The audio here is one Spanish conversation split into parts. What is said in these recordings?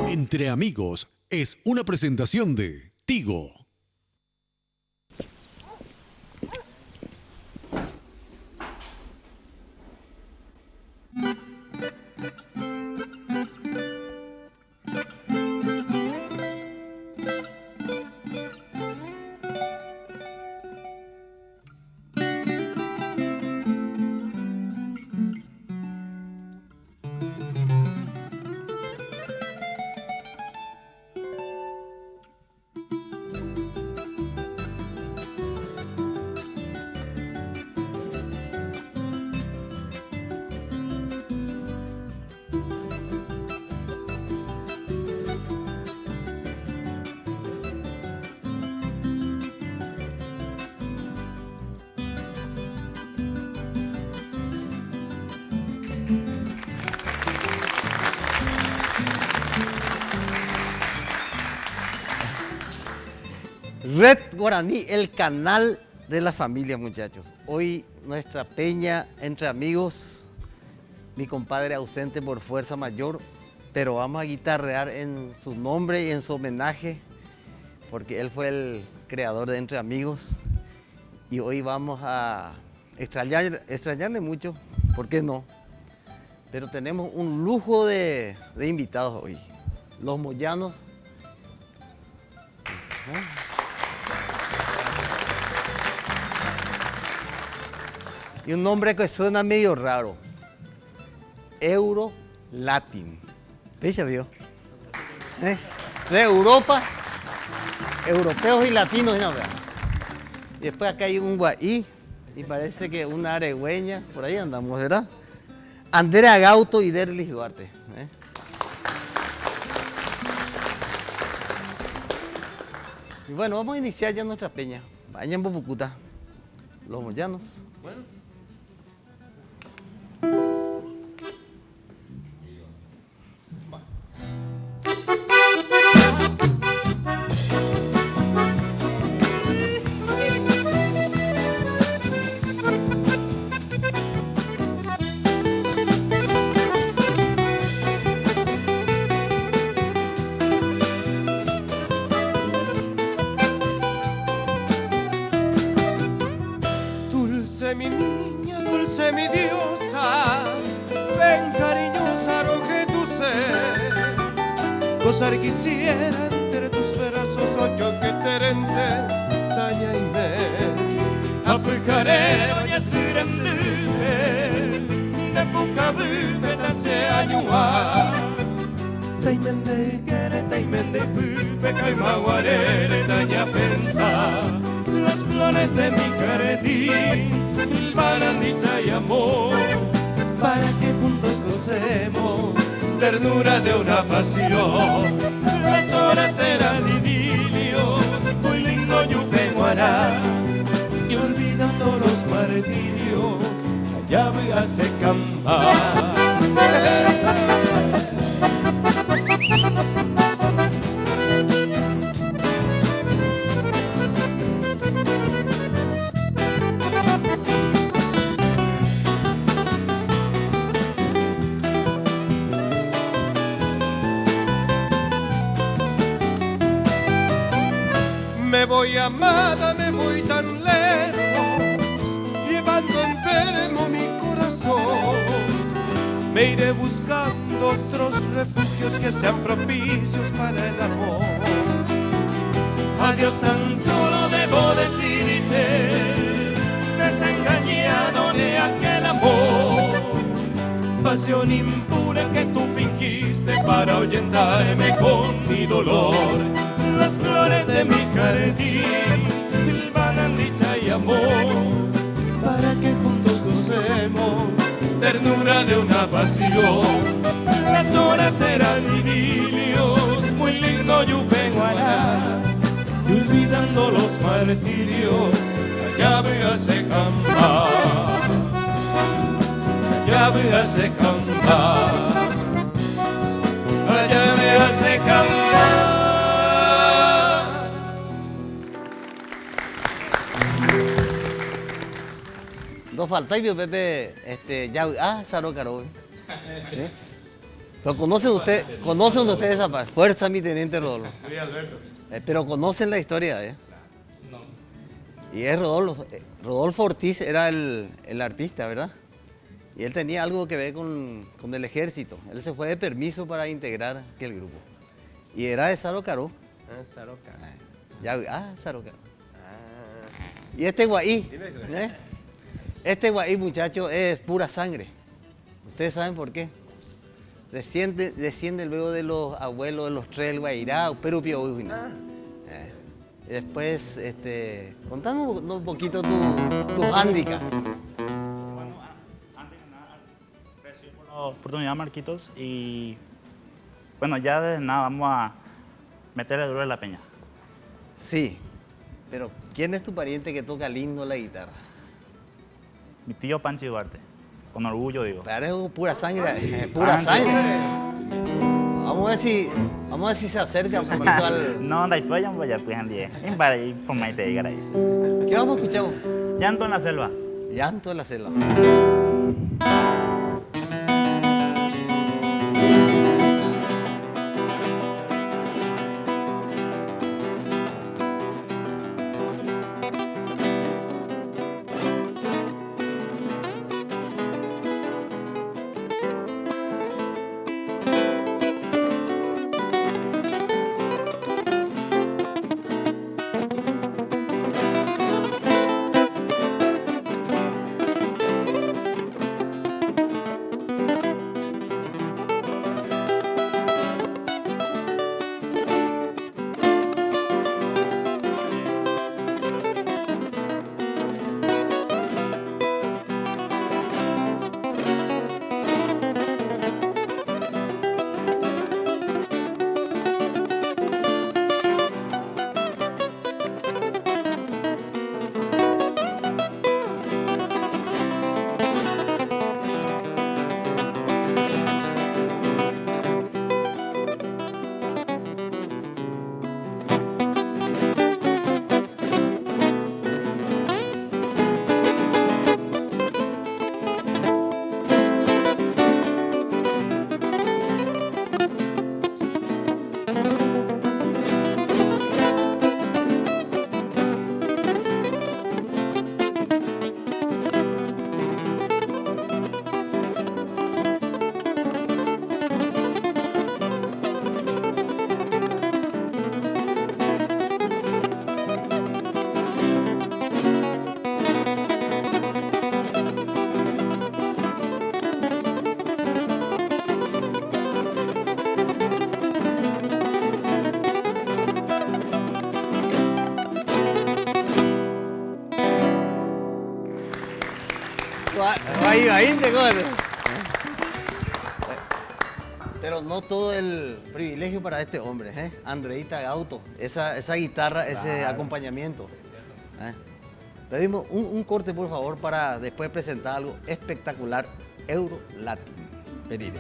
Entre Amigos es una presentación de Tigo. Red Guaraní, el canal de la familia, muchachos. Hoy nuestra peña Entre Amigos, mi compadre ausente por fuerza mayor, pero vamos a guitarrear en su nombre y en su homenaje, porque él fue el creador de Entre Amigos. Y hoy vamos a extrañarle mucho, ¿por qué no? Pero tenemos un lujo de invitados hoy, los Moyanos. Y un nombre que suena medio raro, Euro Latin. ¿Ya vio? De Europa, europeos y latinos. ¿No? Y después acá hay un guaí, y parece que una aregüeña, por ahí andamos, ¿verdad? Andrea Gauto y Derlis Duarte. Y bueno, vamos a iniciar ya nuestra peña. Vayan Bubucuta, los Moyanos. Bueno. Mi niña, dulce mi diosa, ven cariñosa, arroje tu ser. Gozar quisiera entre tus brazos, ocho que terente, taña y me. Apucarero y asirandube, de pucabube, tase añua. Taimende quere, taimende pupe, caimaguarere, taña pensar. Las flores de mi jardín, barandita y amor, para que juntos gocemos ternura de una pasión. Las horas serán idilio, muy lindo yupeguará, y olvidando los martirios, la llave hace cantar. Me voy amada, me voy tan lejos, llevando enfermo mi corazón. Me iré buscando otros refugios que sean propicios para el amor. Adiós tan solo debo decirte, desengañado de aquel amor. Pasión impura que tú fingiste para ahuyentarme con mi dolor. Las flores de mi jardín silbanan dicha y amor, para que juntos gocemos ternura de una pasión. Las horas serán idilios, muy lindo yupeguará, y olvidando los martirios, la llave hace cantar, la llave hace cantar, la llave hace cantar. No falta y Pepe, ya, Saro Caro. ¿Eh? Pero conocen ustedes esa parte. Fuerza, mi teniente Rodolfo. Luis Alberto. Pero conocen la historia, ¿eh? No. Y es Rodolfo Ortiz era el arpista, ¿verdad? Y él tenía algo que ver con el ejército. Él se fue de permiso para integrar aquel grupo. Y era de Saro Caro. Ah, Saroca. Saro Caro. Ah. Y este guaí, ¿Quién es? ¿eh? Este guaí, muchacho, es pura sangre. ¿Ustedes saben por qué? Desciende luego de los abuelos de los tres del Guairá, pero Pío. Y después, contanos un poquito tu hándicap. Bueno, antes que nada, aprecio por la oportunidad, Marquitos, y bueno, ya de nada vamos a meterle duro en la peña. Sí, pero ¿quién es tu pariente que toca lindo la guitarra? Mi tío Panchi Duarte, con orgullo digo. Pero es pura sangre, pura sangre. Vamos a ver si se acerca un poquito al... No, después ya voy a pues en 10. Y para ir por ahí te llegará ahí. ¿Qué vamos a escuchar? Llanto en la selva. Llanto de la selva. Ahí te corre. Pero no todo el privilegio para este hombre, ¿eh? Andreita Gauto, esa guitarra, ese acompañamiento. Le dimos un corte, por favor, para después presentar algo espectacular, Euro Latin. Venire.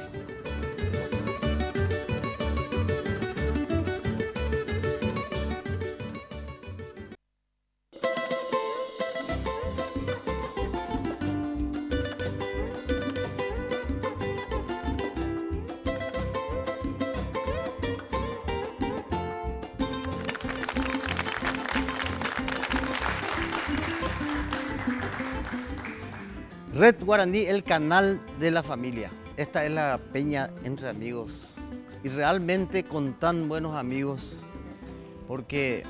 Red Guaraní, el canal de la familia. Esta es la peña entre amigos. Y realmente con tan buenos amigos, porque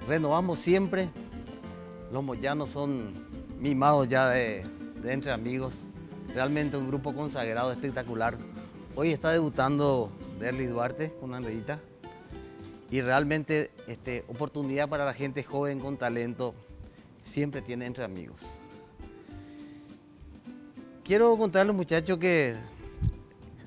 renovamos siempre. Los moyanos son mimados ya de entre amigos. Realmente un grupo consagrado, espectacular. Hoy está debutando Derly Duarte con Andreita. Y realmente oportunidad para la gente joven con talento siempre tiene entre amigos. Quiero contarles, muchachos, que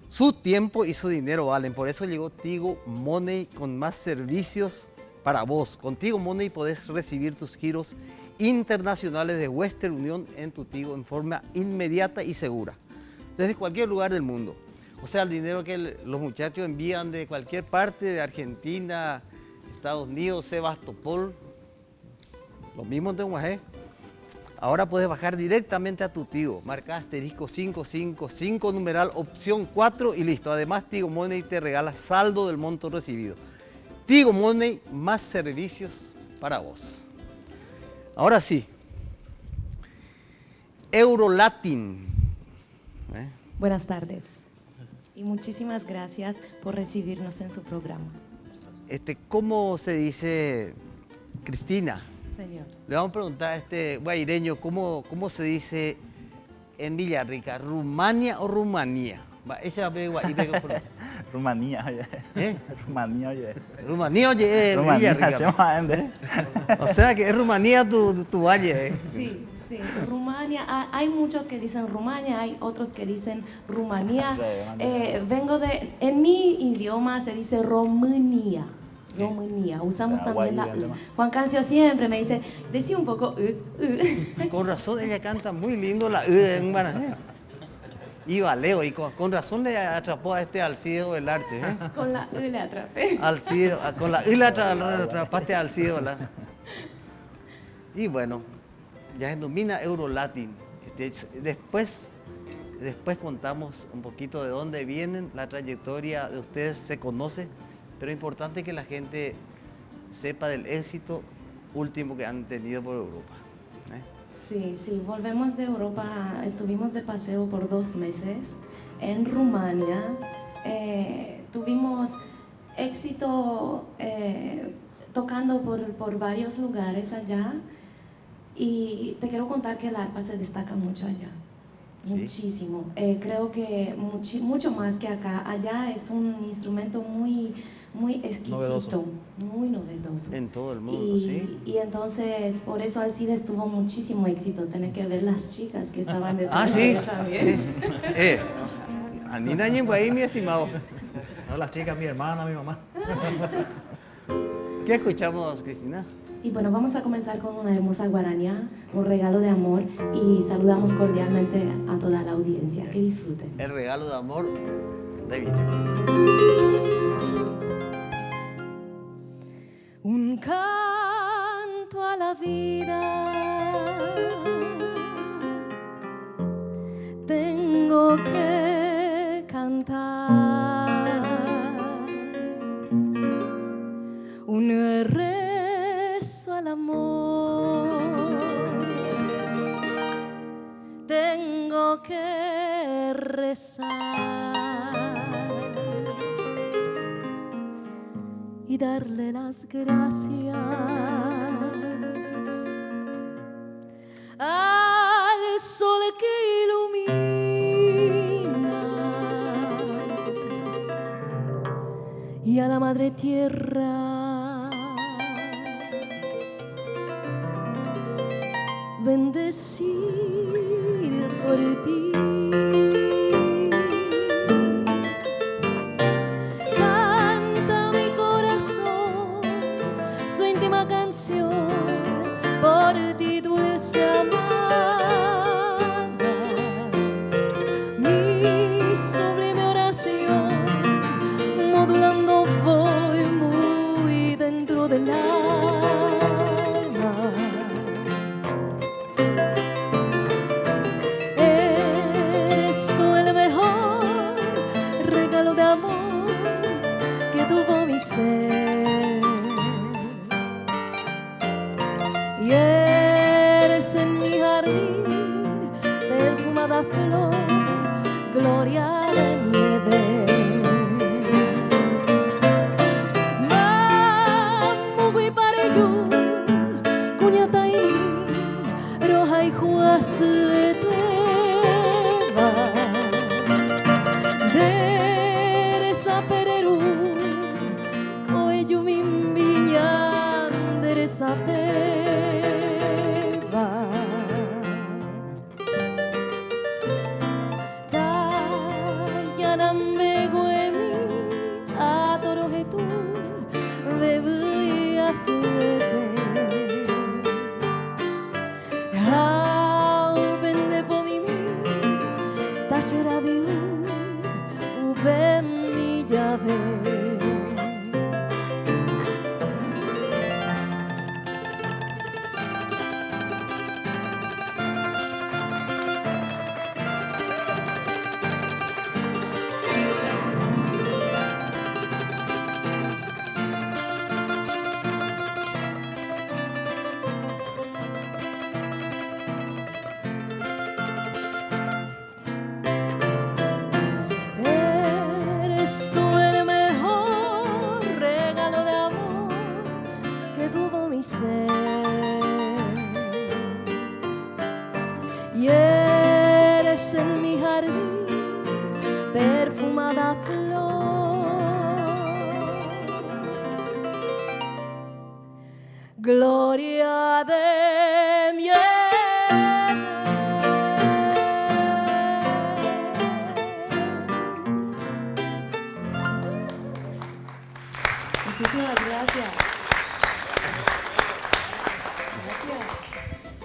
su tiempo y su dinero valen. Por eso llegó Tigo Money con más servicios para vos. Con Tigo Money podés recibir tus giros internacionales de Western Union en tu Tigo en forma inmediata y segura, desde cualquier lugar del mundo. O sea, el dinero que los muchachos envían de cualquier parte, de Argentina, Estados Unidos, Sebastopol, lo mismo en Tehuajé, Ahora puedes bajar directamente a tu Tigo. Marca asterisco 555, numeral opción 4 y listo. Además, Tigo Money te regala saldo del monto recibido. Tigo Money, más servicios para vos. Ahora sí. Eurolatin. Buenas tardes. Y muchísimas gracias por recibirnos en su programa. ¿Cómo se dice, Cristina? Señor. Le vamos a preguntar a este guaireño, ¿cómo se dice en Villarrica? ¿Rumania o Rumanía? Ella ve Rumanía, oye. Rumanía, oye. Rumanía, oye, Rumanía, Villarrica. O sea que es Rumanía tu valle. Sí, sí. Rumania, hay muchos que dicen Rumania, hay otros que dicen Rumanía. En mi idioma se dice Romania. Rumanía, usamos también la U. Juan Cancio siempre me dice, decí un poco Con razón ella canta muy lindo la en Guaraní. Y Valeo, y con razón le atrapó a Alcido Velarche. Con la U le atrapé. Con la U le atrapaste a Alcido Velarche. Y bueno, ya se domina Eurolatin. Después contamos un poquito de dónde vienen, la trayectoria de ustedes se conoce, pero es importante que la gente sepa del éxito último que han tenido por Europa. Sí, volvemos de Europa, estuvimos de paseo por 2 meses en Rumania, tuvimos éxito tocando por varios lugares allá y te quiero contar que el arpa se destaca mucho allá. ¿Sí? Muchísimo, creo que mucho más que acá. Allá es un instrumento muy exquisito, muy novedoso. En todo el mundo, sí. Y entonces, por eso Alcides tuvo muchísimo éxito. Tener que ver las chicas que estaban detrás de él también. Anina ahí, mi estimado. No, las chicas, mi hermana, mi mamá. ¿Qué escuchamos, Cristina? Y bueno, vamos a comenzar con una hermosa guaraña, un regalo de amor, y saludamos cordialmente a toda la audiencia. Que disfruten. El regalo de amor de Villa. Un canto a la vida tengo que cantar, un rezo al amor tengo que rezar y darle las gracias al sol que ilumina y a la madre tierra, bendecir por ti. Canción por ti, dulce amada, mi sublime oración modulando voy muy dentro del alma. Eres tú el mejor regalo de amor que tuvo mi ser. Y eres en mi jardín perfumada flor, gloria de mi Edén. Mamu pareyu, cuñata y mi, roja y juaseteva, deresa pereru, coello min viñan, deresa pereru. Será de un llave. cada flor. Gloria de mi Muchísimas gracias.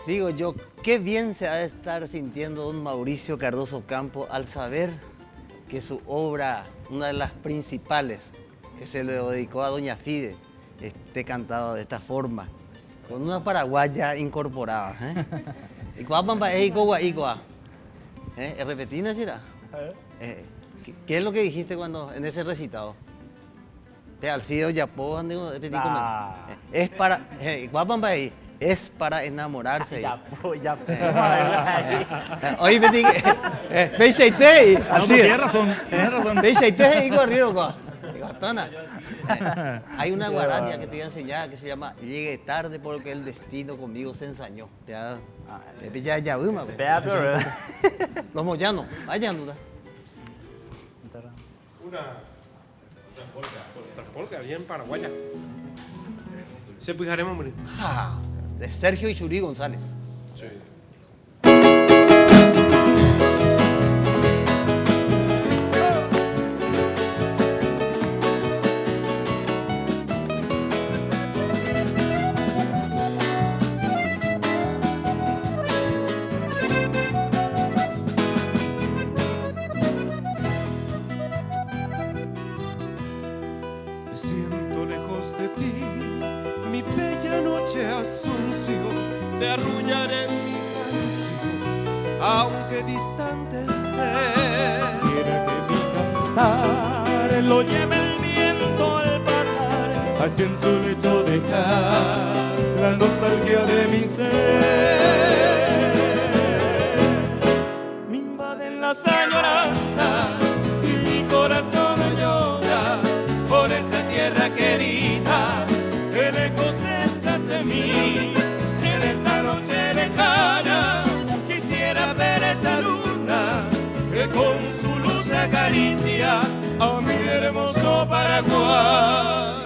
Digo yo, qué bien se ha de estar sintiendo don Mauricio Cardoso Campo al saber que su obra, una de las principales, que se le dedicó a doña Fide, esté cantado de esta forma, con una paraguaya incorporada. ¿Repetina, Chira? ¿Qué es lo que dijiste cuando en ese recitado? Es para... Es para enamorarse. Ya. Oye, Tienes razón, tienes razón. Hay una guarania que te voy a enseñar que se llama Llegué tarde porque el destino conmigo se ensañó. Los moyanos, vayan. Otra polka bien paraguaya. Se fijaremos, hombre. De Sergio Ichurí González. Sí. Me siento lejos de ti, mi bella noche Asunción, te arrullaré mi canción, aunque distante estés. Quisiera que mi cantar lo lleve el viento al pasar, así en su lecho dejar la nostalgia de mi ser. Me invaden las añoranzas y mi corazón llora por esa tierra querida, que lejos estás de mí. En esta noche lejana quisiera ver esa luna que con su luz acaricia a mi hermoso Paraguay.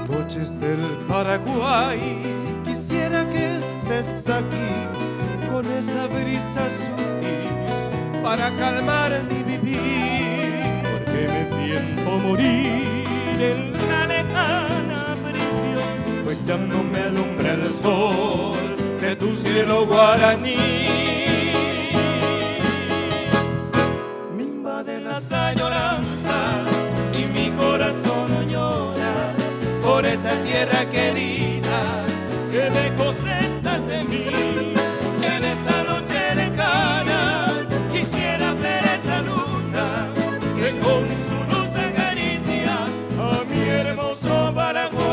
Noches del Paraguay, quisiera que estés aquí con esa brisa sutil para calmar mi vivir, porque me siento morir en la lejana prisión, pues ya no me alumbra el sol de tu cielo guaraní. Me invade las añoranzas y mi corazón llora por esa tierra querida, que lejos estás de mí. En esta noche lejana quisiera ver esa luna que con su luz acaricia a mi hermoso Paraguay.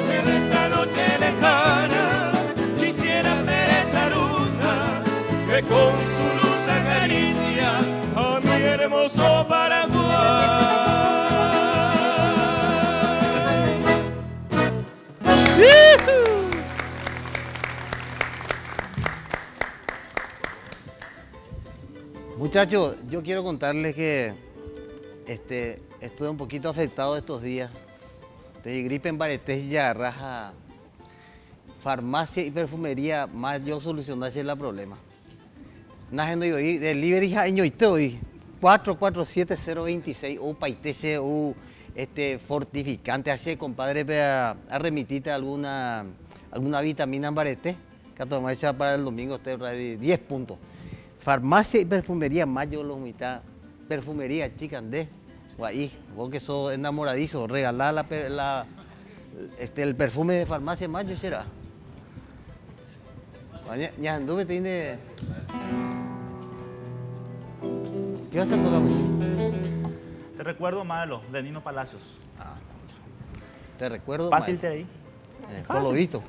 En esta noche lejana quisiera ver esa luna que con su luz acaricia a mi hermoso Paraguay. Muchachos, yo quiero contarles que estuve un poquito afectado estos días. De gripe en Baretés y Raja, farmacia y perfumería, más yo solucionarse el problema. Najendo yo hoy, delivery ja ñoite hoy, 447-026, o paiteche, o fortificante, hace compadre, a remitirte alguna vitamina en Baretés, que tomarse para el domingo, de 10 puntos. Farmacia y perfumería, más yo lo mitad, perfumería, chicandé. Ahí, vos que sos enamoradizo, regalar el perfume de farmacia mayo será. Ya anduve tiene. ¿Qué vas a tocar, pues? Te recuerdo, Malo, de Nino Palacios. Ah, te recuerdo. Fácil maestro. te ahí. Por lo visto.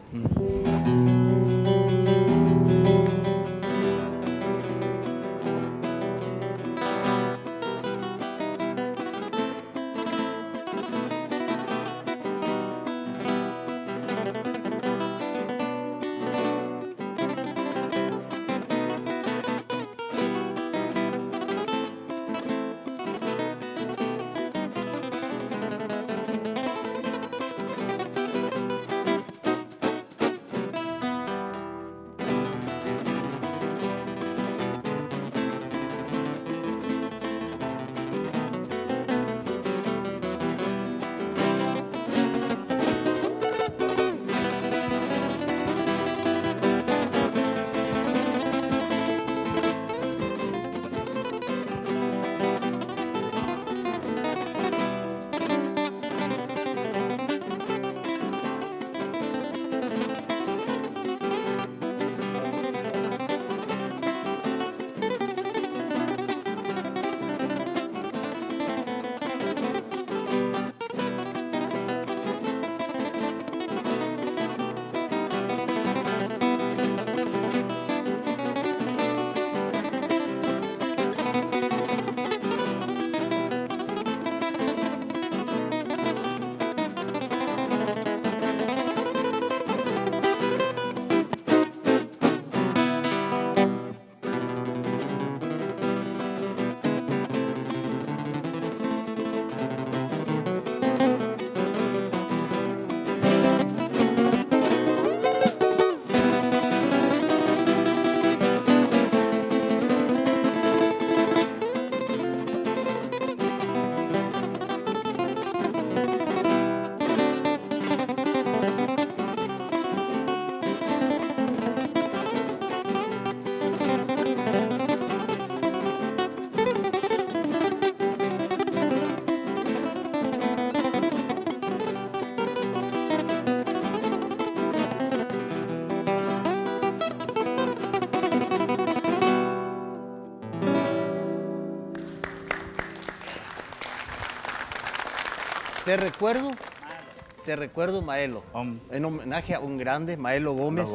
Te recuerdo, Maelo, en homenaje a un grande, Maelo Gómez,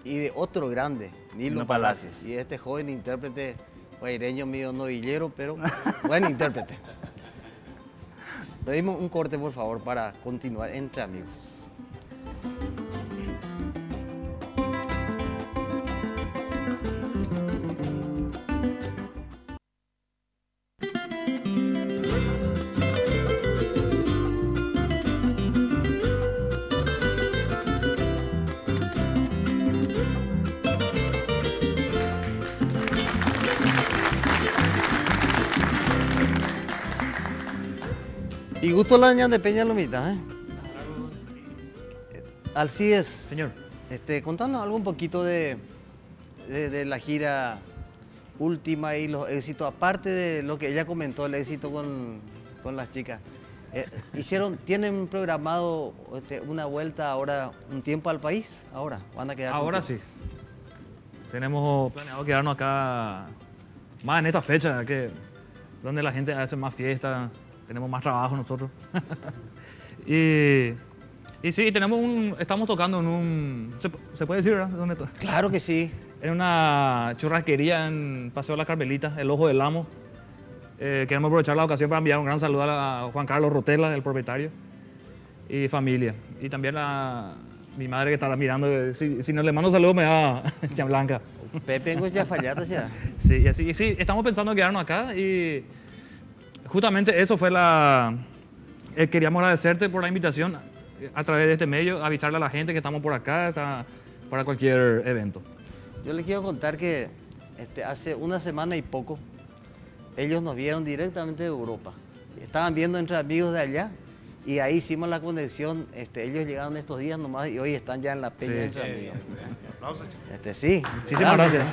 y de otro grande, Nilo Palacios. Y este joven intérprete guaireño mío novillero, pero buen intérprete. Pedimos un corte, por favor, para continuar entre amigos. Y gusto la ñan de Peña Lomita, ¿eh? Alcides. Señor. Contanos algo un poquito de la gira última y los éxitos, aparte de lo que ella comentó, el éxito con las chicas. ¿Tienen programado una vuelta ahora, un tiempo al país? ¿Ahora? ¿Van a quedar? Ahora sí. Tenemos planeado quedarnos acá más en esta fecha, donde la gente hace más fiesta, tenemos más trabajo nosotros. y sí, estamos tocando en un... ¿Se puede decir, verdad? ¿Dónde está? Claro que sí. En una churrasquería en Paseo de las Carmelitas, el Ojo del Amo. Queremos aprovechar la ocasión para enviar un gran saludo a Juan Carlos Rotela, el propietario, y familia. Y también a mi madre que estará mirando. Si no le mando un saludo me da Blanca. Pepe en ya fallado, ¿será? Sí, estamos pensando en quedarnos acá y justamente eso fue queríamos agradecerte por la invitación a través de este medio, avisarle a la gente que estamos por acá para cualquier evento. Yo les quiero contar que hace una semana y poco ellos nos vieron directamente de Europa. Estaban viendo entre amigos de allá y ahí hicimos la conexión. Ellos llegaron estos días nomás y hoy están ya en la peña entre amigos. Sí. Muchísimas gracias.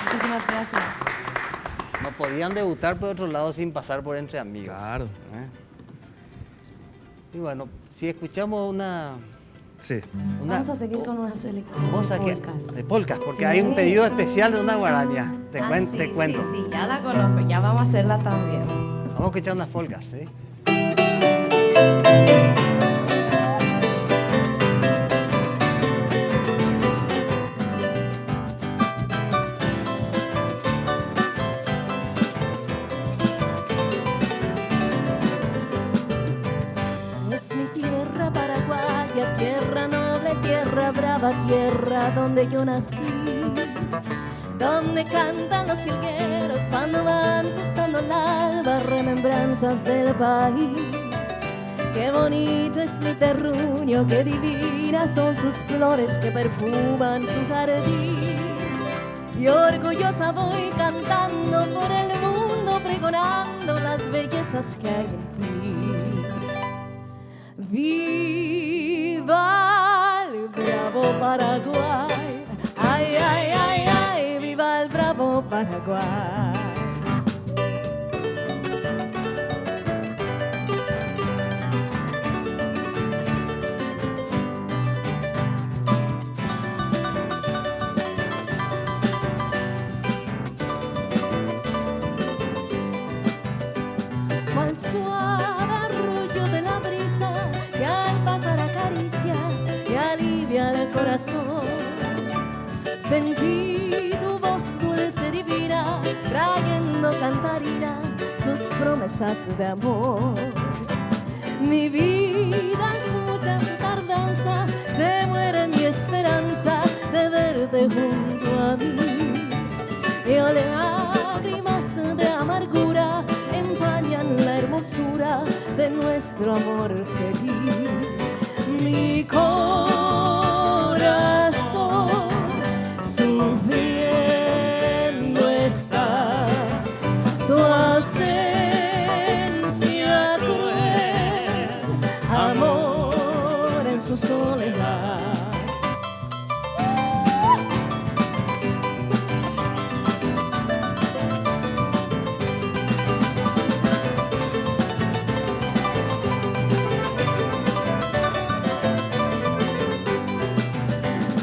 Muchísimas gracias. No podían debutar por otro lado sin pasar por entre amigos. Claro. Y bueno, si escuchamos Sí. Vamos a seguir con una selección Vamos de a que- polcas. de polcas, porque Sí. hay un pedido especial de una guaraña. Te Ah, cuento. sí, sí, ya la conozco, ya vamos a hacerla también. Vamos a escuchar unas polcas, ¿sí? Es mi tierra paraguaya, tierra noble, tierra brava, tierra donde yo nací, donde cantan los jilgueros cuando van flotando el alba, remembranzas del país. Qué bonito es mi terruño, qué divinas son sus flores que perfuman su jardín. Y orgullosa voy cantando por el mundo, pregonando las bellezas que hay en ti. Viva el bravo Paraguay, ay, ay, ay, ay, viva el bravo Paraguay. Cual suave arrullo de la brisa que al pasar acaricia y alivia el corazón. Sentí tu voz dulce divina trayendo cantarina sus promesas de amor. Mi vida es mucha tardanza, se muere mi esperanza de verte junto a mí. Y lágrimas de amargura empañan la hermosura de nuestro amor feliz. Mi corazón sufriendo está tu ausencia cruel, amor en su soledad.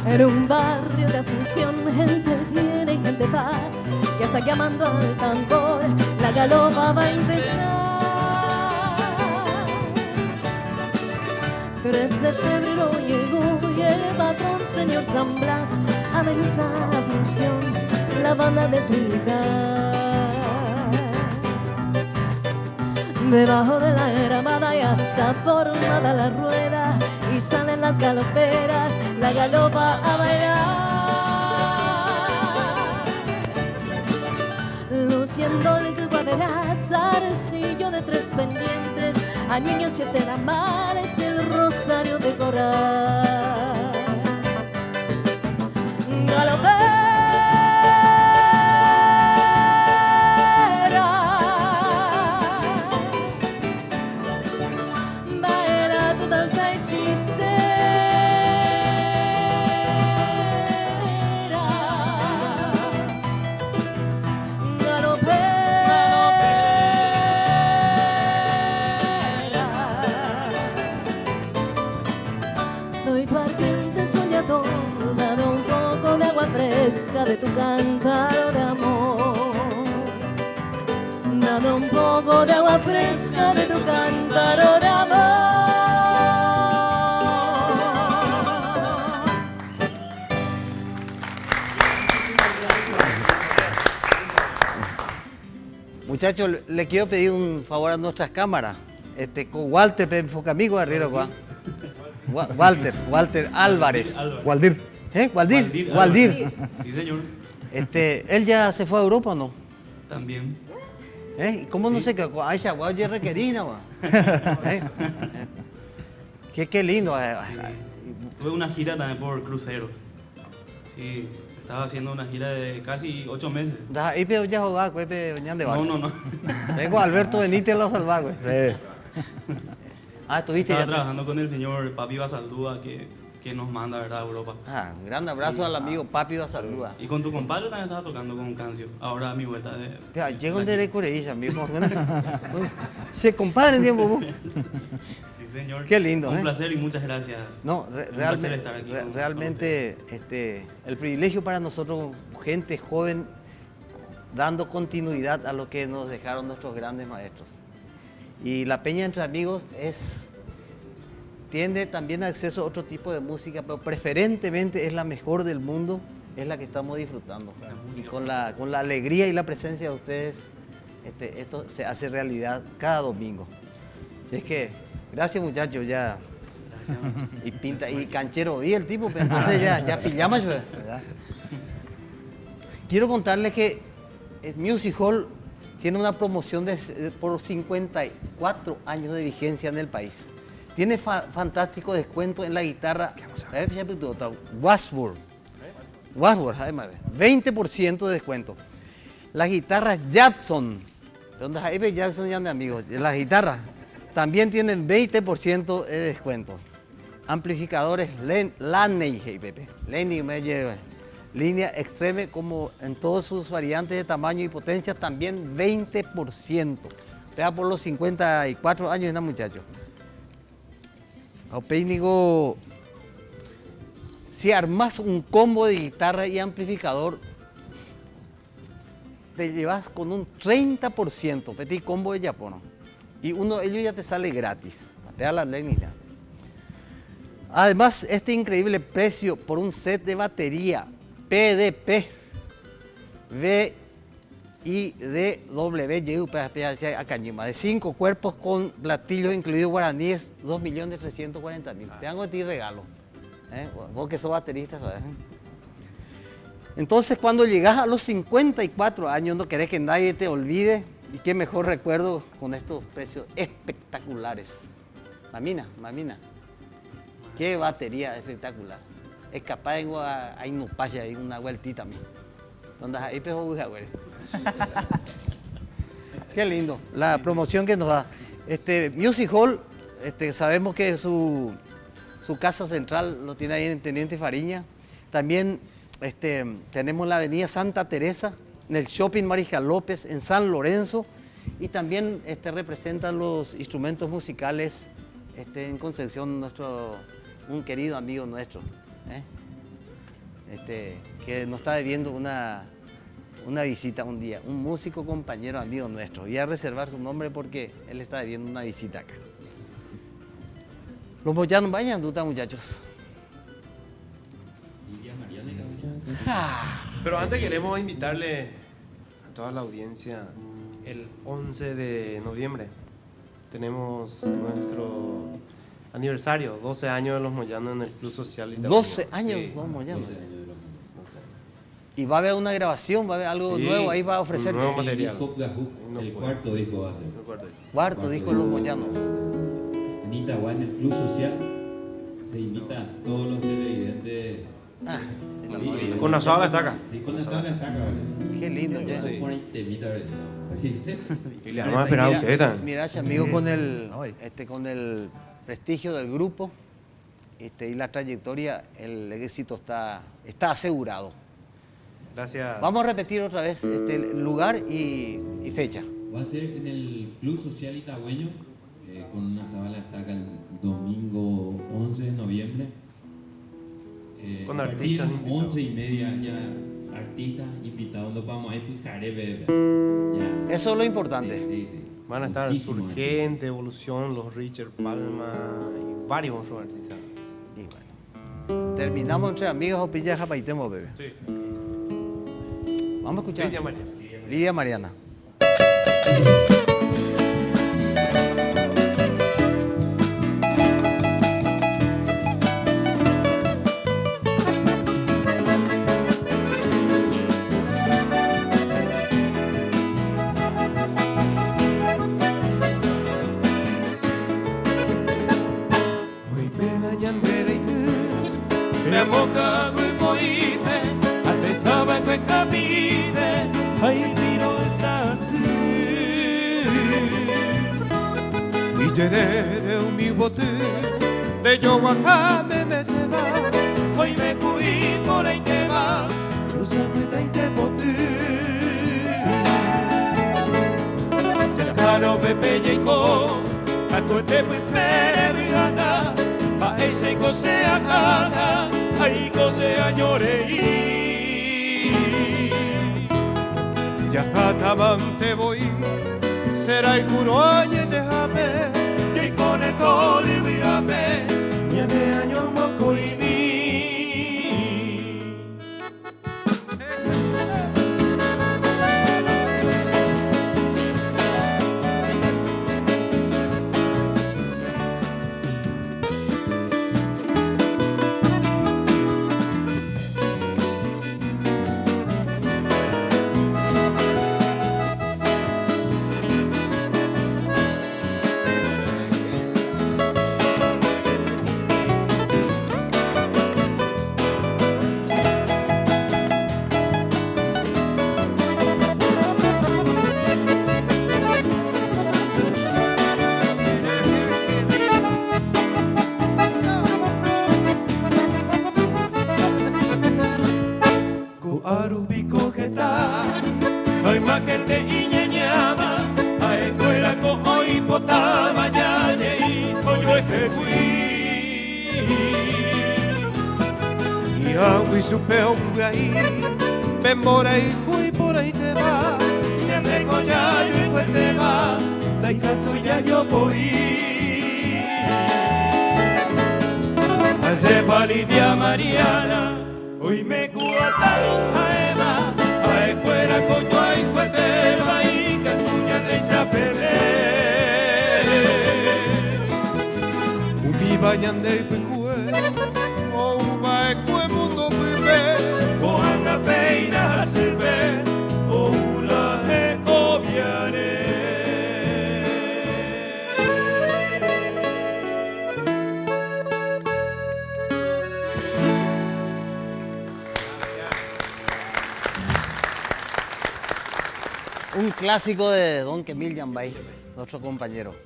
En un barrio de Asunción, gente viene y gente va, y hasta llamando al tambor, la galopa va a empezar. 3 de febrero llegó y el patrón, señor San Blas, ameniza la función, la banda de Trinidad. Debajo de la gramada ya está formada la rueda y salen las galoperas, la galopa a bailar. Luciendo el cuaderaz, arcillo de 3 pendientes, a niños 7 tamales y el rosario de coral. Galopera, baila tu danza hechicera. Soy tu ardiente soñador, dame un poco de agua fresca de tu cántaro de amor. Dame un poco de agua fresca de tu cántaro de amor. Muchachos, le quiero pedir un favor a nuestras cámaras. Con Walter, enfoca amigo arriba, Walter Álvarez. Waldir. Waldir. Álvarez. Sí, señor. ¿Él ya se fue a Europa o no? También. ¿Cómo no sé qué? Aisha, guay, requerina, Qué lindo. Tuve una gira también por cruceros. Sí, estaba haciendo una gira de casi 8 meses. No. Vengo Alberto Benítez Los Salvagos. Sí. Estuviste Estaba ya trabajando con el señor Papi Basaldúa, que que nos manda, ¿verdad?, a Europa. Ah, un gran abrazo al amigo Papi va saluda. Y con tu compadre también estaba tocando con Cancio. Ahora a mi vuelta de... Ya, llego de Coreilla, mismo. Se compadre, tiempo vos. Sí, señor. Qué lindo, Un placer y muchas gracias. No, Un placer estar aquí realmente el privilegio para nosotros, gente joven, dando continuidad a lo que nos dejaron nuestros grandes maestros. Y la Peña Entre Amigos tiene también acceso a otro tipo de música, pero preferentemente es la mejor del mundo, es la que estamos disfrutando. Y con la alegría y la presencia de ustedes, esto se hace realidad cada domingo. Así es que, gracias muchachos, ya. Gracias. Y pinta, y canchero vi el tipo, pero entonces ya pillamos. Quiero contarles que el Music Hall tiene una promoción por 54 años de vigencia en el país. Tiene fantástico descuento en la guitarra Washburn. 20% de descuento. Las guitarras Jackson, donde Jaime Jackson ya de amigos, las guitarras también tienen 20% de descuento. Amplificadores Laney, línea Extreme, como en todas sus variantes de tamaño y potencia, también 20%. Pega por los 54 años, ¿no, muchachos? Opénigo, si armas un combo de guitarra y amplificador, te llevas con un 30%, petit combo de Japón. Y uno de ellos ya te sale gratis. Además, este increíble precio por un set de batería PDP de 5 cuerpos con platillos incluidos guaraníes, 2.340.000. Te hago a ti regalo. Vos que sos baterista, ¿sabes? Entonces, cuando llegas a los 54 años, no querés que nadie te olvide. Y qué mejor recuerdo con estos precios espectaculares. Mamina. Qué batería espectacular. Es capaz de ir a Inupaya y una vueltita también. Donde ahí pejo güey. Qué lindo la promoción que nos da. Music Hall, sabemos que su casa central lo tiene ahí en Teniente Fariña. También tenemos la avenida Santa Teresa, en el Shopping Mariscal López, en San Lorenzo. Y también representan los instrumentos musicales en Concepción, un querido amigo nuestro, que nos está debiendo una visita un día, un músico compañero amigo nuestro. Voy a reservar su nombre porque él está debiendo una visita acá. Los moyanos vayan, muchachos. Pero antes queremos invitarle a toda la audiencia el 11 de noviembre. Tenemos nuestro aniversario, 12 años de los Moyanos en el Club Social Itaúeño. 12 años de los Moyanos. Y va a haber una grabación, va a haber algo nuevo, ahí va a ofrecer. Nuevo material. El cuarto disco va a ser. Cuarto disco de los Moyanos. En Itagua, en el Club Social, se invita a todos los televidentes. Con la sola estaca. Sí, con la sola estaca. Qué lindo, ya. Y le vamos a esperar a ustedes también. Mira, amigo, con el prestigio del grupo y la trayectoria, el éxito está asegurado. Gracias. Vamos a repetir otra vez lugar y fecha. Va a ser en el Club Social Itagüeño, con una sábana estaca el domingo 11 de noviembre. Con artistas. 11:30 ya artistas invitados, nos vamos a ir pues Jarebe. Eso es lo importante. Sí. Van a estar Muchísimo, Surgente, Evolución, los Richard Palma y varios otros artistas. Y bueno, terminamos entre amigos o pilla japaitemo, bebé. Sí. Vamos a escuchar. Lidia Mariana. Yerere un mi bote de yo me acá, hoy me cuí por ahí te va, cruzando esta y te potí. Telcano Pepe Yeiko, a tu te pere vigata, pa ese cose acá, ahí cose añorei. Yakatamante voy, será y curo añe te jape, que con el tori viape, y ande año moco y mi. Por ahí fui, por ahí te va, y ande con yayo y pues te va, da y canto y ya yo voy. Hace palidia Mariana, hoy me cuata a Eva, a escuela coño a pues te va y canto ya de esa pele. Ubi bañan de pecue, o uba ecue mundo vive. Peina se ve, o la ecoviare. Un clásico de Don Quemil Yambay, nuestro compañero.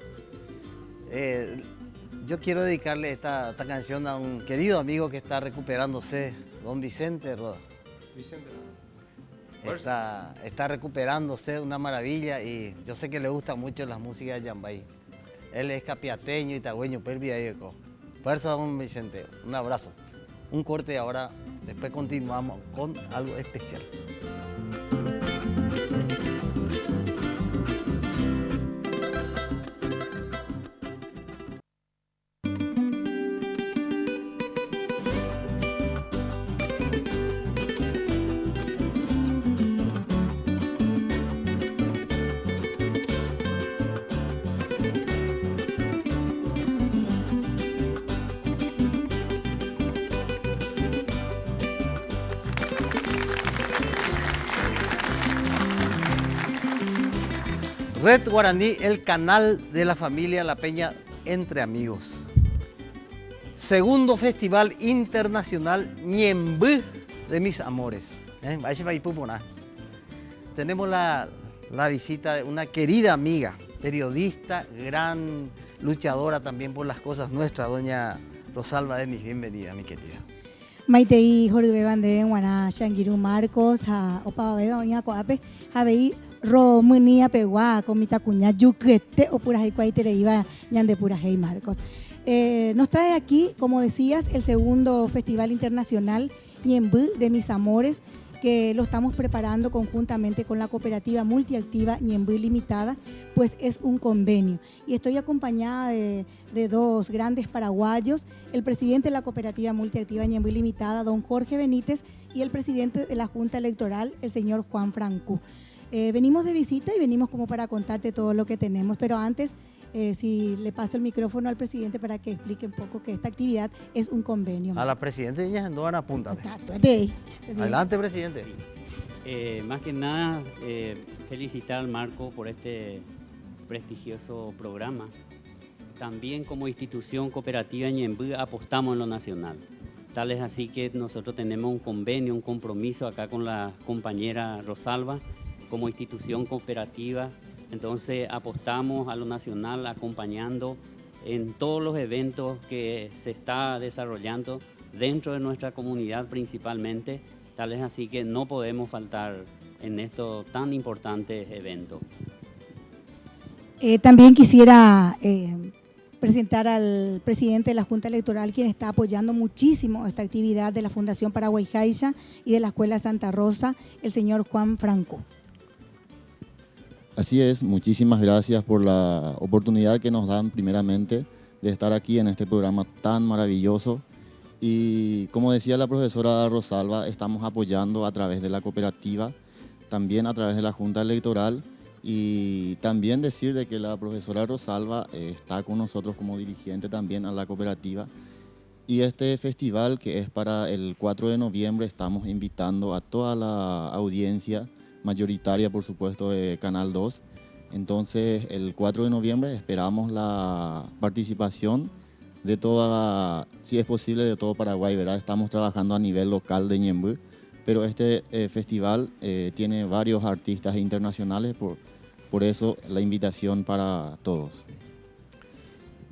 Yo quiero dedicarle esta canción a un querido amigo que está recuperándose, Don Vicente Roda. Vicente. Está recuperándose, una maravilla, y yo sé que le gusta mucho las músicas de Yambay. Él es capiateño, itagüeño, perviayeco. Por eso, don Vicente, un abrazo. Un corte ahora, después continuamos con algo especial. Red Guaraní, el canal de la familia La Peña Entre Amigos. Segundo Festival Internacional Ñembú de Mis Amores. Tenemos la visita de una querida amiga, periodista, gran luchadora también por las cosas nuestras, doña Rosalba Denis. Bienvenida, mi querida. Maitei, Jorge Bande, Guaná, Shangiru Marcos, Opa Beba, Oña Coape, Javei, Romunia Pegua, Comita Cuña, Yuquete, o Pura Hei iba Ñande Pura Hei Marcos. Nos trae aquí, como decías, el segundo Festival Internacional Ñembú de Mis Amores, que lo estamos preparando conjuntamente con la cooperativa multiactiva Ñembú Limitada, pues es un convenio. Y estoy acompañada de dos grandes paraguayos, el presidente de la cooperativa multiactiva Ñembú Limitada, don Jorge Benítez, y el presidente de la Junta Electoral, el señor Juan Franco. Venimos de visita y venimos como para contarte todo lo que tenemos, pero antes, si le paso el micrófono al presidente para que explique un poco que esta actividad es un convenio. A la presidenta ya no van a apuntar. Adelante, presidente. Más que nada, felicitar al Marco por este prestigioso programa. También como institución cooperativa Ñembú apostamos en lo nacional. Tal es así que nosotros tenemos un convenio, un compromiso acá con la compañera Rosalba, como institución cooperativa. Entonces apostamos a lo nacional acompañando en todos los eventos que se está desarrollando dentro de nuestra comunidad principalmente. Tal es así que no podemos faltar en estos tan importantes eventos. También quisiera presentar al presidente de la Junta Electoral, quien está apoyando muchísimo esta actividad de la Fundación Paraguay Jaixa y de la Escuela Santa Rosa, el señor Juan Franco. Así es, muchísimas gracias por la oportunidad que nos dan primeramente de estar aquí en este programa tan maravilloso. Y como decía la profesora Rosalba, estamos apoyando a través de la cooperativa, también a través de la Junta Electoral, y también decir de que la profesora Rosalba está con nosotros como dirigente también a la cooperativa. Y este festival, que es para el 4 de noviembre, estamos invitando a toda la audiencia mayoritaria, por supuesto, de Canal 2. Entonces, el 4 de noviembre esperamos la participación de toda, si es posible, de todo Paraguay, ¿verdad? Estamos trabajando a nivel local de Ñemby, pero este festival tiene varios artistas internacionales, por eso la invitación para todos.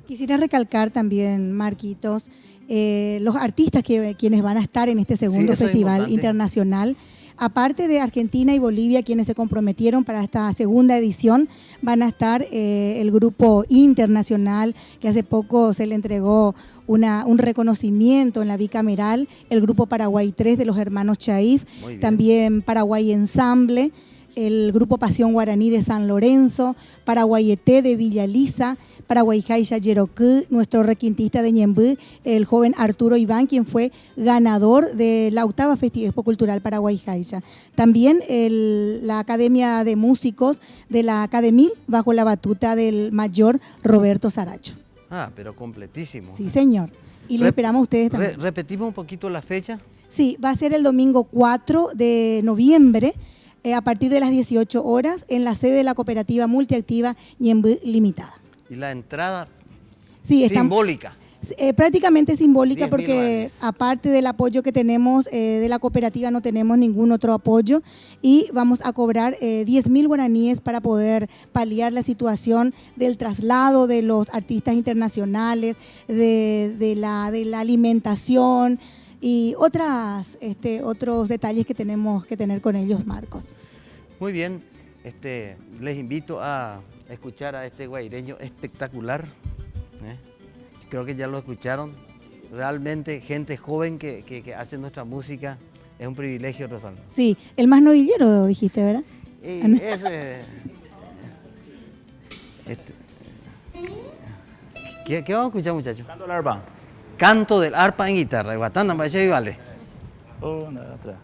Quisiera recalcar también, Marquitos, los artistas quienes van a estar en este segundo festival internacional. Aparte de Argentina y Bolivia, quienes se comprometieron para esta segunda edición, van a estar el grupo internacional, que hace poco se le entregó un reconocimiento en la bicameral, el grupo Paraguay 3 de los hermanos Chaif, también Paraguay Ensamble, el grupo Pasión Guaraní de San Lorenzo, Paraguayeté de Villa Lisa, Paraguay Jaixa Yeroquí, nuestro requintista de Ñemby, el joven Arturo Iván, quien fue ganador de la 8ª Festival Cultural Paraguay Jaixa. También la Academia de Músicos de la Academil, bajo la batuta del mayor Roberto Saracho. Ah, pero completísimo. Sí, señor. Y lo esperamos a ustedes también. ¿Repetimos un poquito la fecha? Sí, va a ser el domingo 4 de noviembre, a partir de las 18 horas, en la sede de la cooperativa multiactiva Ñemby Limitada. ¿Y la entrada? Sí, simbólica. Prácticamente simbólica, porque aparte del apoyo que tenemos de la cooperativa, no tenemos ningún otro apoyo, y vamos a cobrar 10.000 guaraníes para poder paliar la situación del traslado de los artistas internacionales, de la alimentación y otros detalles que tenemos que tener con ellos, Marcos. Muy bien, les invito a escuchar a este guaireño espectacular. Creo que ya lo escucharon. Realmente gente joven que hace nuestra música, es un privilegio, Rosalba. Sí, el más novillero dijiste, ¿verdad? ¿Qué vamos a escuchar, muchachos? Canto del arpa. Canto del arpa en guitarra. Guatanda, vaya y vale. Una, otra.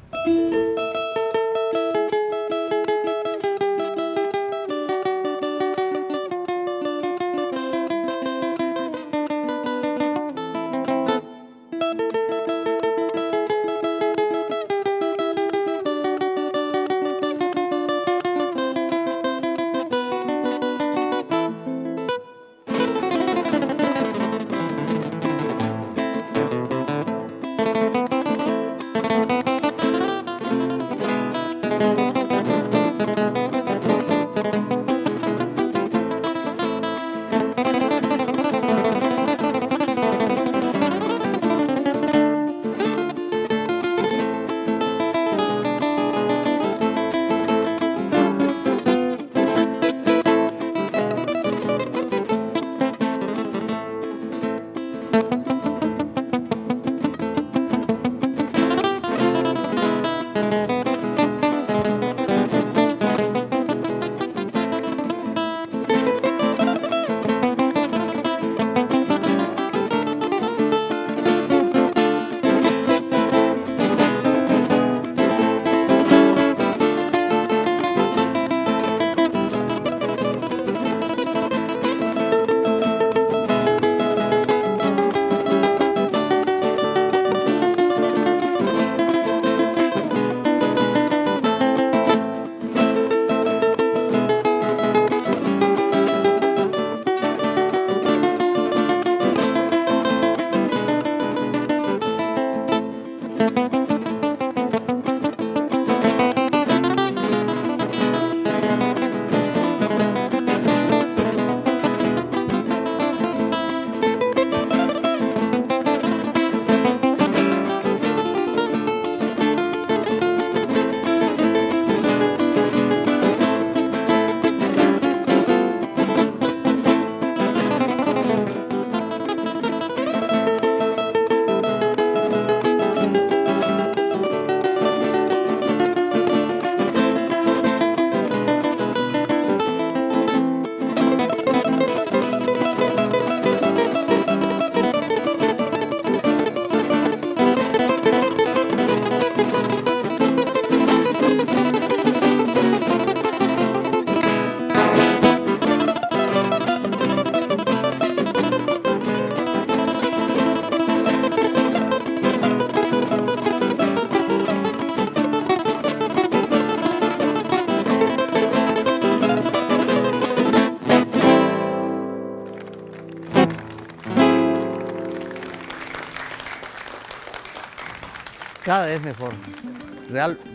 Cada vez mejor.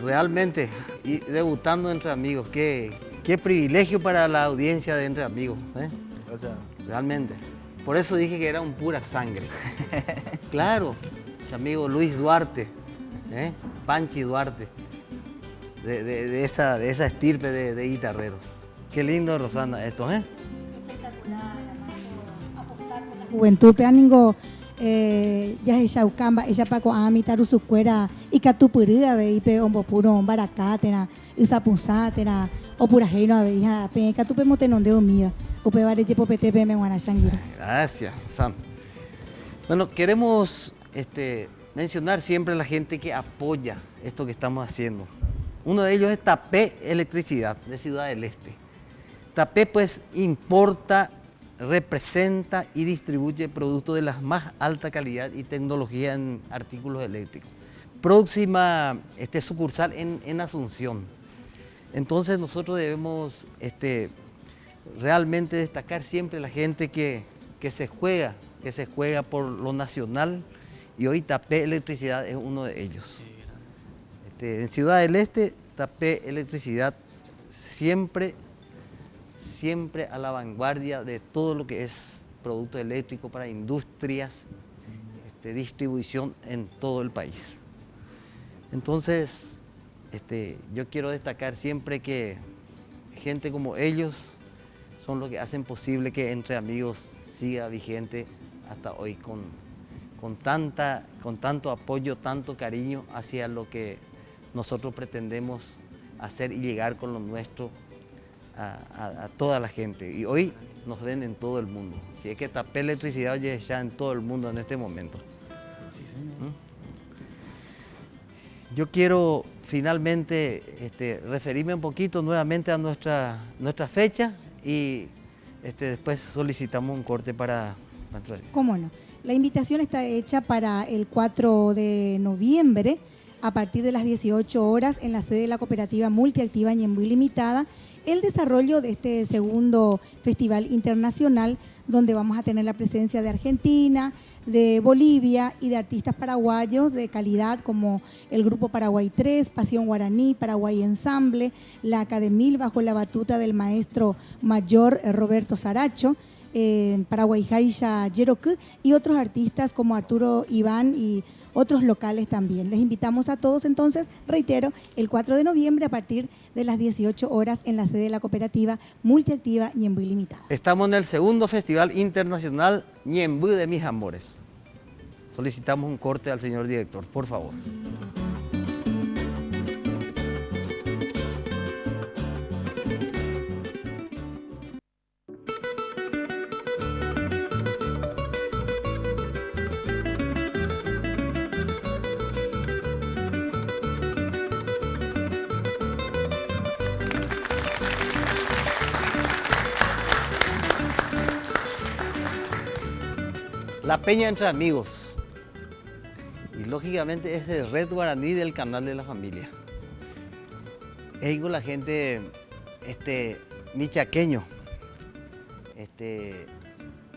Realmente, y debutando Entre Amigos, qué privilegio para la audiencia de Entre Amigos. Gracias. Realmente. Por eso dije que era un pura sangre. Claro, mi amigo Luis Duarte, Panchi Duarte, de esa estirpe de guitarreros. Qué lindo, Rosana, esto, Juventud peaningo ya es Chaucamba, ella paco ami taru su cuera y catupurida ve ipe ombo puro baracatena, isapunzatena, o pura heino ave hija pe catupe motenonde mía, upe bare jepo pete pe me guanachangira. Gracias, Sam. Bueno, queremos mencionar siempre a la gente que apoya esto que estamos haciendo. Uno de ellos es Tapé Electricidad, de Ciudad del Este. Tapé pues importa, representa y distribuye productos de la más alta calidad y tecnología en artículos eléctricos. Próxima sucursal en Asunción. Entonces nosotros debemos realmente destacar siempre a la gente que se juega por lo nacional, y hoy Tapé Electricidad es uno de ellos. En Ciudad del Este, Tapé Electricidad siempre a la vanguardia de todo lo que es producto eléctrico para industrias, distribución en todo el país. Entonces, yo quiero destacar siempre que gente como ellos son los que hacen posible que Entre Amigos siga vigente hasta hoy con tanto apoyo, tanto cariño hacia lo que nosotros pretendemos hacer y llegar con lo nuestro a toda la gente. Y hoy nos ven en todo el mundo. Si es que Tapé Electricidad oye ya en todo el mundo en este momento. Sí, señor. Yo quiero finalmente referirme un poquito nuevamente a nuestra fecha y después solicitamos un corte para... ¿Cómo no? La invitación está hecha para el 4 de noviembre a partir de las 18 horas en la sede de la Cooperativa Multiactiva Ñemby Limitada, el desarrollo de este segundo Festival Internacional, donde vamos a tener la presencia de Argentina, de Bolivia y de artistas paraguayos de calidad como el Grupo Paraguay 3, Pasión Guaraní, Paraguay Ensamble, la Academia bajo la batuta del maestro mayor Roberto Saracho, Paraguay Jaisha Yeroku y otros artistas como Arturo Iván y otros locales también. Les invitamos a todos entonces, reitero, el 4 de noviembre a partir de las 18 horas en la sede de la Cooperativa Multiactiva Ñemby Limitada. Estamos en el segundo Festival Internacional Ñemby de Mis Amores. Solicitamos un corte al señor director, por favor. La Peña Entre Amigos, y lógicamente es de Red Guaraní del Canal de la Familia. Digo la gente michaqueño,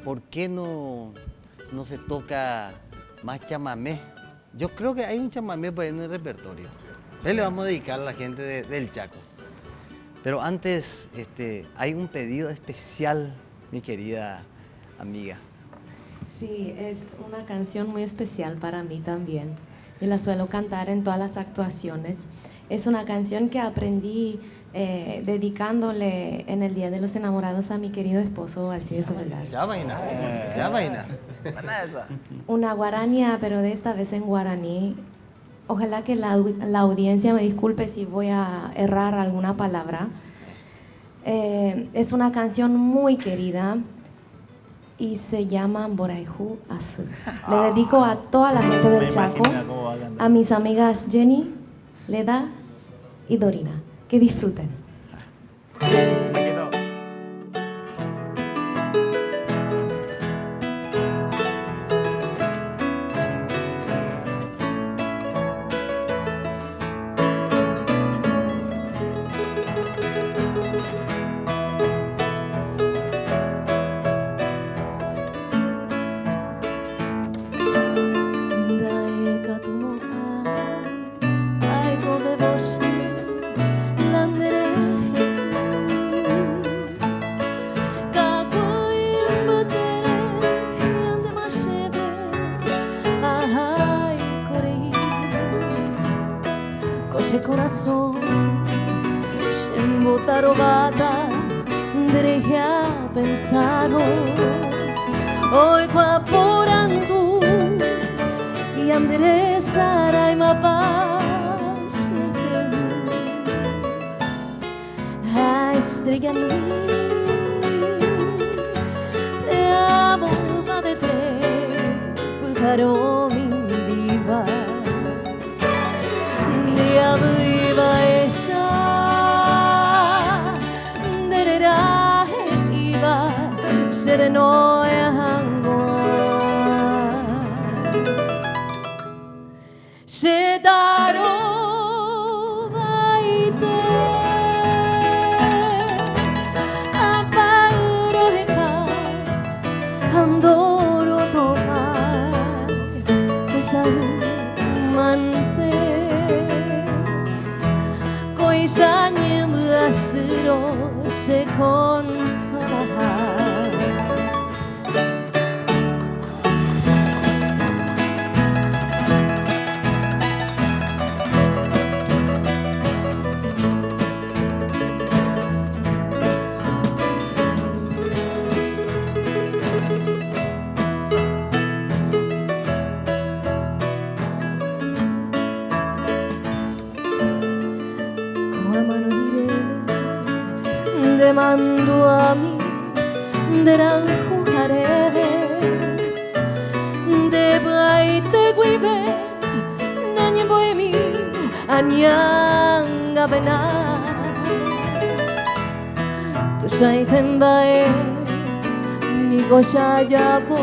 ¿por qué no se toca más chamamé? Yo creo que hay un chamamé por ahí en el repertorio. Le vamos a dedicar a la gente del Chaco. Pero antes hay un pedido especial, mi querida amiga. Sí, es una canción muy especial para mí también. Yo la suelo cantar en todas las actuaciones. Es una canción que aprendí dedicándole en el Día de los Enamorados a mi querido esposo Alcides Soledad. Ya vaina. Una guarania, pero de esta vez en guaraní. Ojalá que la audiencia me disculpe si voy a errar alguna palabra. Es una canción muy querida y se llama Boraihu Azu. Le dedico a toda la gente del Chaco, a mis amigas Jenny, Leda y Dorina. Que disfruten. ese corazón se embotarovata dereje a pensar hoy guaporandu y enderezará y mapaz a estrella mía te amo de te pujaron mi viva dia viva esa derera iba sereno hangwa se daro vaite apauro heka andoro topar kesamante koisanya muasuro se consolará. Mando a mí de ranjare de baite guibe nanye boemi anyanga bena tu saiten bae ni goshaya po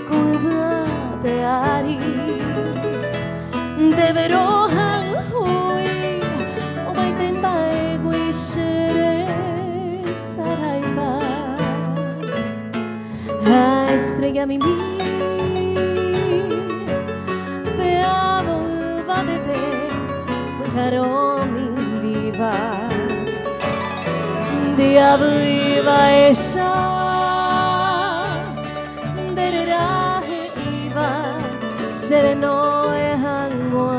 kuva peari de veroja hui o baiten bae guisere la estrella mi te amo vadete pájaro mi viva dia viva esa derera iba sereno hangwa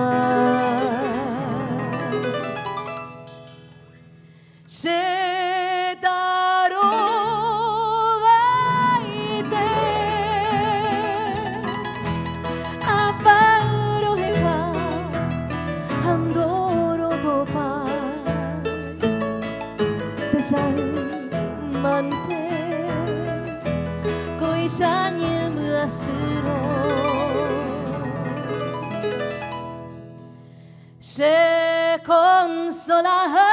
se mante koisanya muasuro se consolará.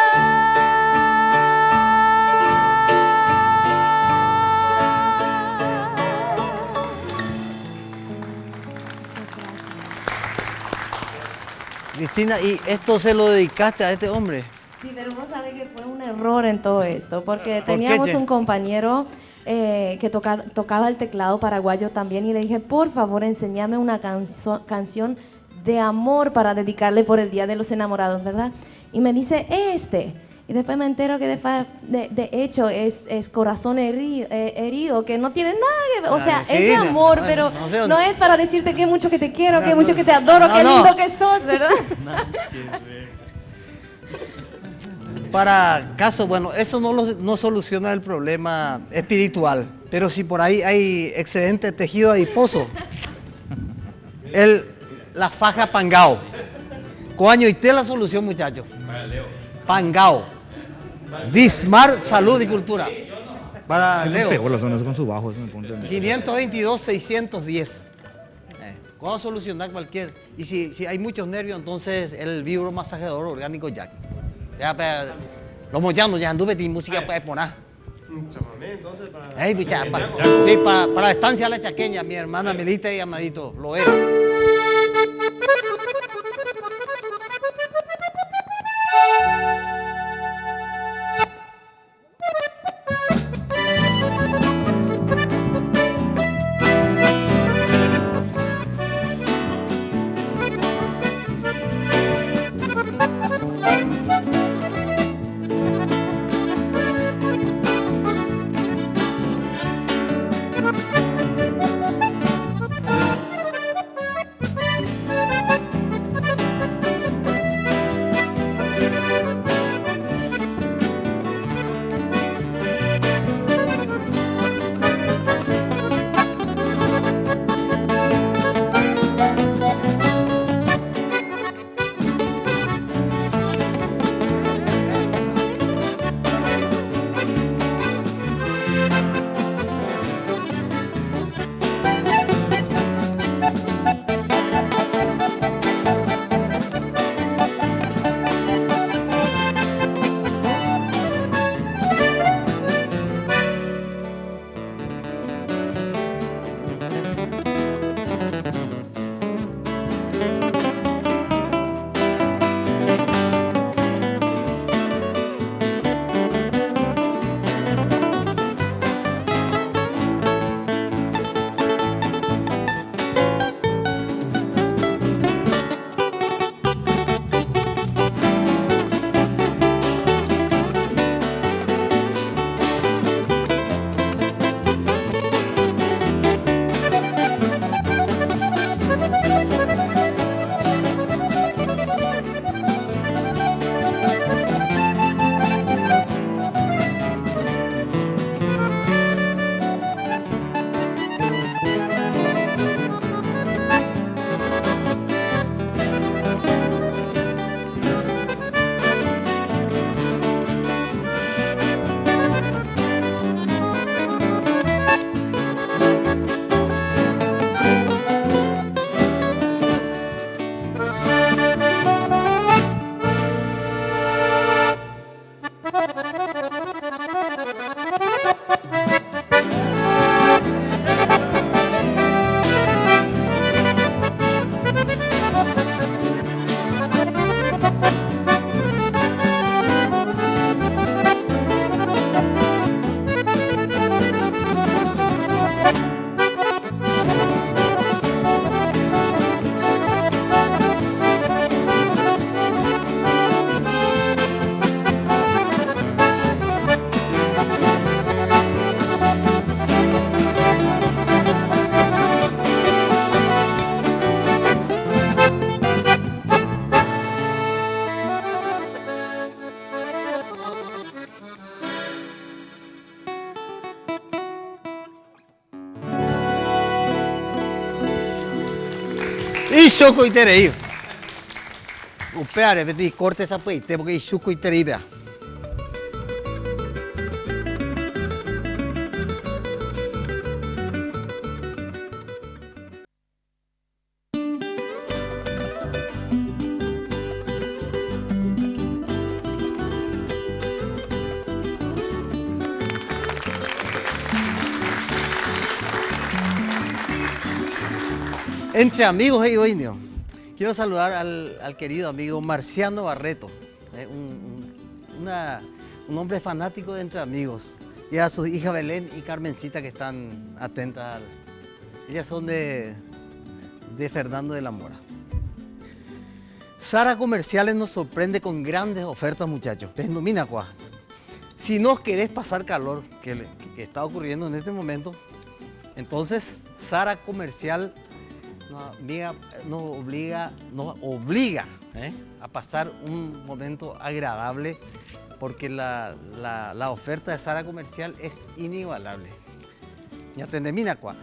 Cristina, ¿y esto se lo dedicaste a este hombre? Sí, pero vos sabés que fue un error en todo esto, porque teníamos un compañero que tocaba el teclado paraguayo también y le dije, por favor, enséñame una canción de amor para dedicarle por el Día de los Enamorados, ¿verdad? Y me dice, y después me entero que de hecho es Corazón herido, que no tiene nada que ver, o sea, sí, es de amor, bueno, pero no es para decirte que mucho que te quiero, que mucho que te adoro, qué lindo que sos, ¿verdad? Para caso, bueno, eso no soluciona el problema espiritual, pero si por ahí hay excedente tejido adiposo, la faja pangao. Coaño, y te la solución, muchachos. Pangao. Dismar, salud y cultura. Para Leo. 522-610. ¿Cómo solucionar cualquier? Y si hay muchos nervios, entonces el vibromasajeador orgánico ya. Ya, los moyanos ya anduve de música para poner. Para la estancia la chaqueña, mi hermana Melita y Amadito, lo era. Y choco y terei. Upeare, vete corte esa peite porque choco y terei vea. Entre amigos y hoy, quiero saludar al querido amigo Marciano Barreto, un hombre fanático de Entre Amigos, y a su hija Belén y Carmencita que están atentas. Ellas son de Fernando de la Mora. Sara Comerciales nos sorprende con grandes ofertas, muchachos. Domina, cuá. Si no querés pasar calor, que está ocurriendo en este momento, entonces Sara Comercial nos obliga a pasar un momento agradable, porque la oferta de Sara Comercial es inigualable. Ya te termina, cuá.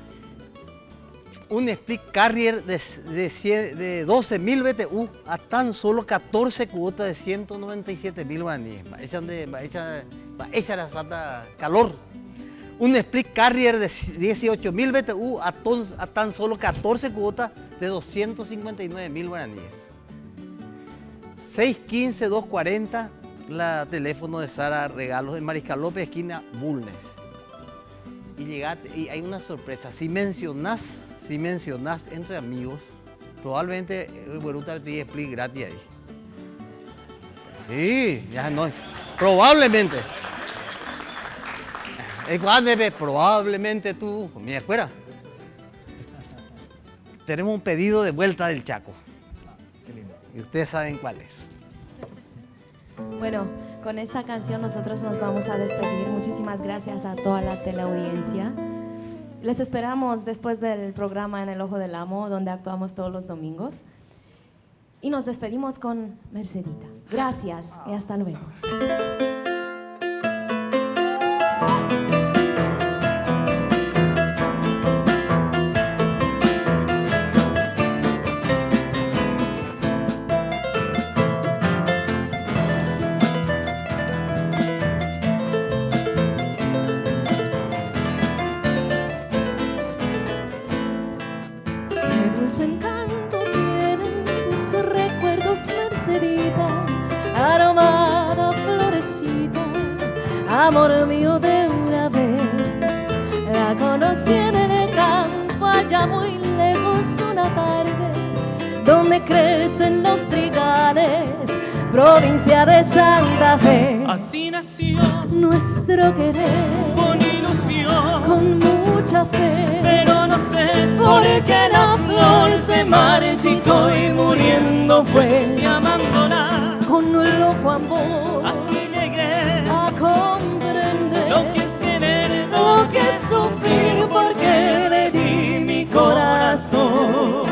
Un Split Carrier de 12.000 BTU a tan solo 14 cuotas de 197.000 guaraníes. Ella la sata calor. Un Split Carrier de 18.000 BTU a tan solo 14 cuotas de 259.000 guaraníes. 615-240, la teléfono de Sara Regalos de Mariscal López, esquina Bulnes. Y hay una sorpresa. Si mencionás Entre Amigos, probablemente Gueruta te Split gratis ahí. Sí, ya no. Probablemente. Probablemente tú, mi escuela. Tenemos un pedido de vuelta del Chaco. Y ustedes saben cuál es. Bueno, con esta canción nosotros nos vamos a despedir. Muchísimas gracias a toda la teleaudiencia. Les esperamos después del programa En el Ojo del Amo, donde actuamos todos los domingos. Y nos despedimos con Mercedita. Gracias y hasta luego. Su encanto tienen tus recuerdos, Mercedita, aromada florecita, amor mío de una vez. La conocí en el campo, allá muy lejos, una tarde, donde crecen los trigales, provincia de Santa Fe. Así nació nuestro querer, con ilusión, con mucha fe, pero no sé por qué la flor se marchitó y muriendo fue, y amándola con un loco amor. Así llegué a comprender lo que es querer, lo que es sufrir, porque le di mi corazón.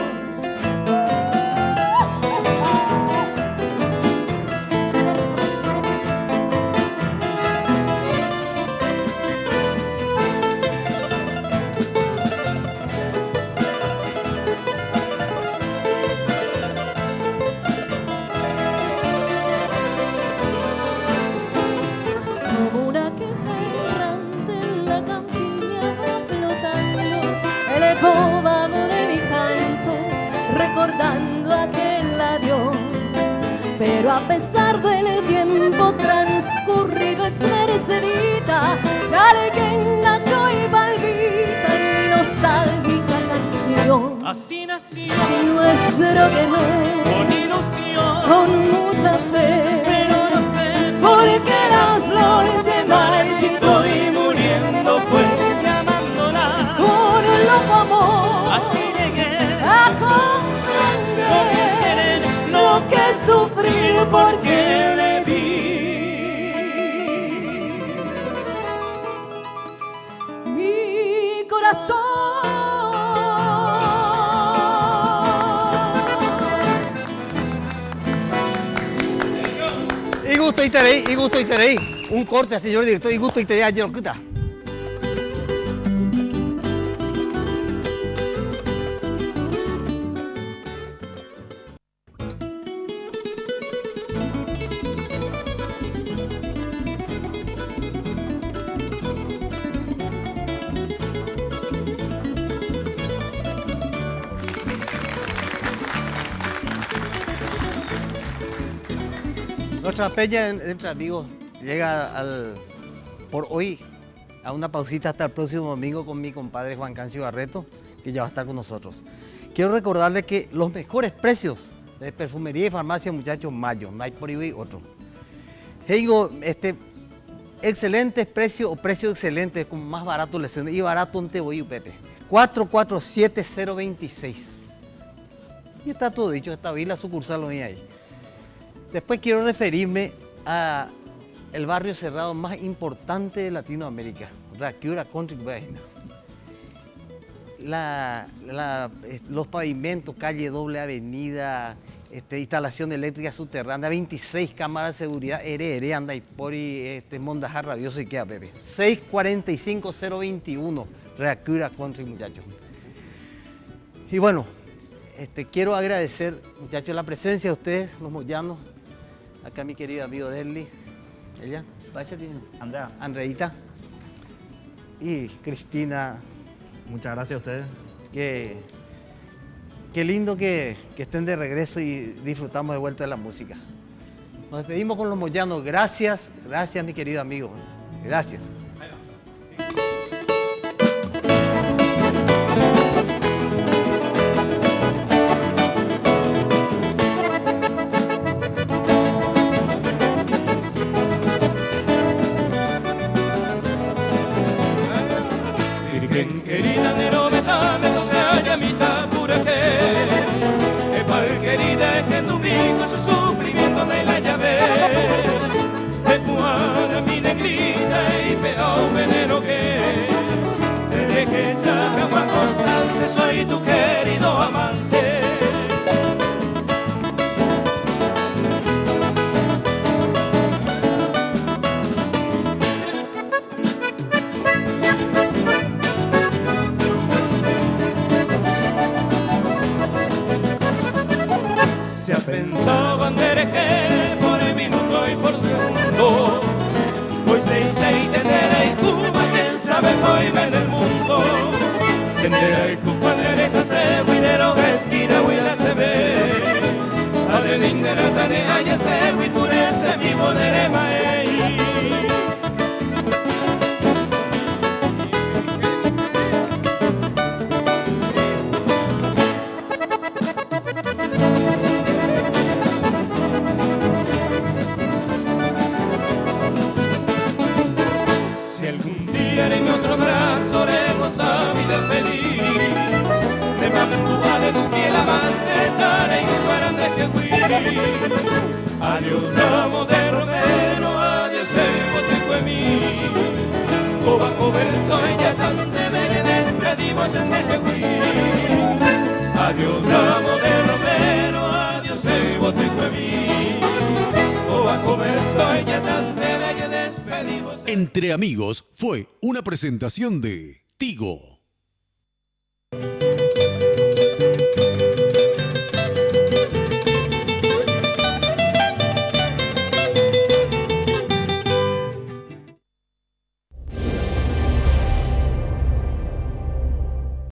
Recordando aquel adiós, pero a pesar del tiempo transcurrido es Mercedita la leyenda que hoy palpita en mi nostálgica canción. Así nació nuestro querer, con ilusión, con mucha fe, pero no sé por qué la flor se marchitó y muriendo fue, y amándola con un loco amor. Así llegué a comprender lo que es querer, lo que es sufrir, porque le di mi corazón. Y gusto y teréis. Un corte, señor director, y gusto y teréis ayer lo quita. Nuestra peña entre amigos llega por hoy a una pausita hasta el próximo domingo con mi compadre Juan Cancio Barreto, que ya va a estar con nosotros. Quiero recordarles que los mejores precios de perfumería y farmacia, muchachos, Mayo, no hay por ahí otro. Digo, excelentes precios o precios excelentes, con más barato les y barato en Teboí, Pepe. 447-026. Y está todo dicho, está bien la sucursal hoy ahí. Después quiero referirme a el barrio cerrado más importante de Latinoamérica, Raquiura Country Club. Los pavimentos, calle doble, avenida, instalación eléctrica subterránea, 26 cámaras de seguridad, Ere, Andaipori, Mondajar Rabioso y queda, Pepe. 645-021, Raquiura Country, muchachos. Y bueno, quiero agradecer, muchachos, la presencia de ustedes, los moyanos. Acá mi querido amigo Derli, ella, Andrea. Andreita y Cristina. Muchas gracias a ustedes. Qué lindo que estén de regreso y disfrutamos de vuelta de la música. Nos despedimos con los moyanos. Gracias, gracias mi querido amigo. Gracias. Virgen querida, nero me se halla mitad pura que padre querida que tu mico su sufrimiento de la llave de puara mi negrita y peor veneno que desde que sabe agua constante soy tu querido amante. Se ha pensado en dereje por el minuto y por segundo. Hoy se entera y Cuba, quién sabe hoy en el mundo. Se entera y Cuba, eres ese guinero de esquina, huila se ve. Adelindera, tane, haya se, huiture, se vivo de remae. En mi otro brazo haremos a vida feliz. De mantúa de tu piel amante, sale y paran de que fui. Adiós ramo de romero, adiós el botico de mí. Coba coberto ella tan de me despedimos en el que fui. Adiós ramo de romero, adiós el botico de mí. Coba coberto ella tan de me despedimos. Entre Amigos fue una presentación de Tigo.